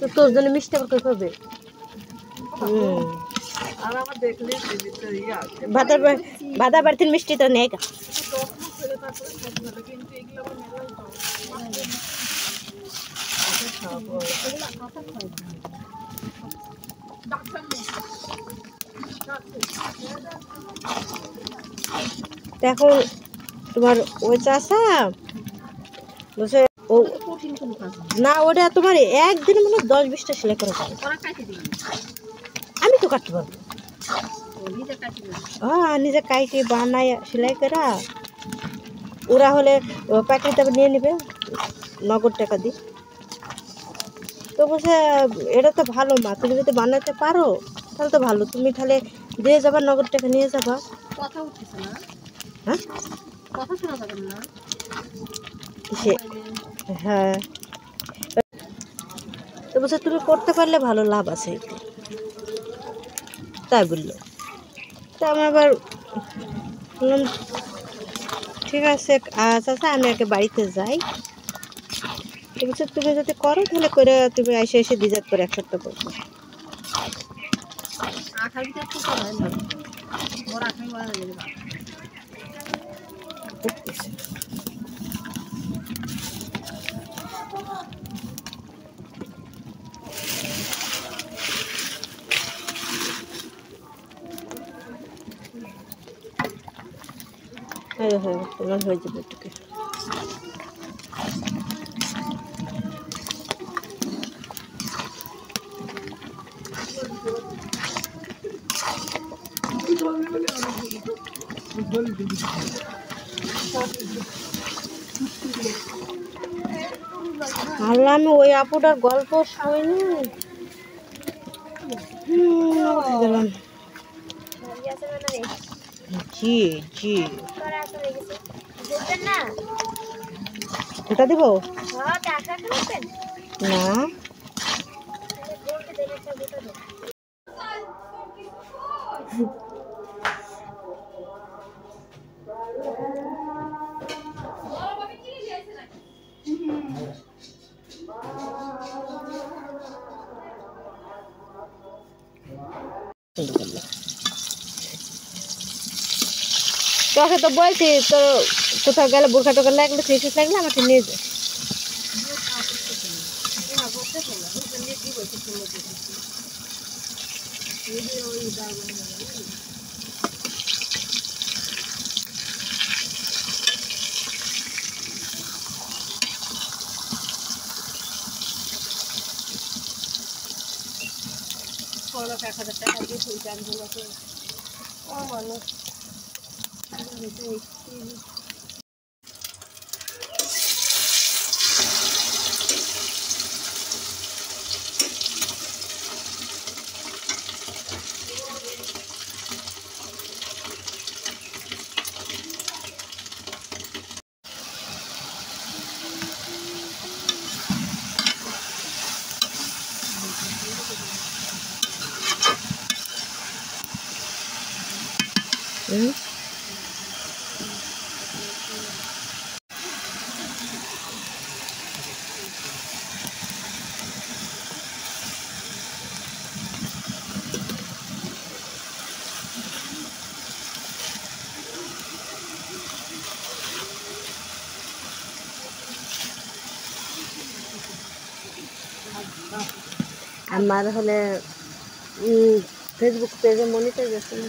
তো তোর জন্য মিষ্টি আবার কই পাবে? বাধা বাড়তির মিষ্টি তো নেই। এখন তোমার ওই চাষা বলছে ও না, ওটা তোমার একদিনে মানে 10-20টা সেলাই করা যাবে। আমি তো কাটতে পারবো, হ্যাঁ নিজে কাইটে বানাই সেলাই করা। ওরা হলে প্যাকেট নিয়ে নেবে নগদ টাকা দিয়ে। তো বলছে এটা তো ভালো মা, তুমি যদি বানাতে পারো তাহলে তো ভালো, তুমি তাহলে দিয়ে যাবা, নগদ টাকা নিয়ে যাবা। কথা উঠতেছে না, হ্যাঁ কথা শোনা যাবে না। হ্যাঁ তো বলছে তুমি করতে পারলে ভালো লাভ আছে তাই বললো। তো আমি আবার বললাম ঠিক আছে চাচা আমি আগে বাড়িতে যাই। বলছে তুমি যদি করো তাহলে করে তুমি এসে এসে ডিজাইন করে 1 সপ্তাহ করবো। হ্যাঁ হ্যাঁ তোমার হয়ে যাবে এটুকু। আমি ওই আপুটার গল্প শুনি গেলাম। জি জি এটা দিব না তোকে তো বলছি তো কোথাও গেলে বোরখা টোকা লাগলে ফেসিস লাগলে আমাকে নিয়ে যায়। খরচ 1000 টাকা দিয়ে ফুলটা আনগুলোকে ও মানুষ আমার হলে ফেসবুক পেজে মনিটাইজেশন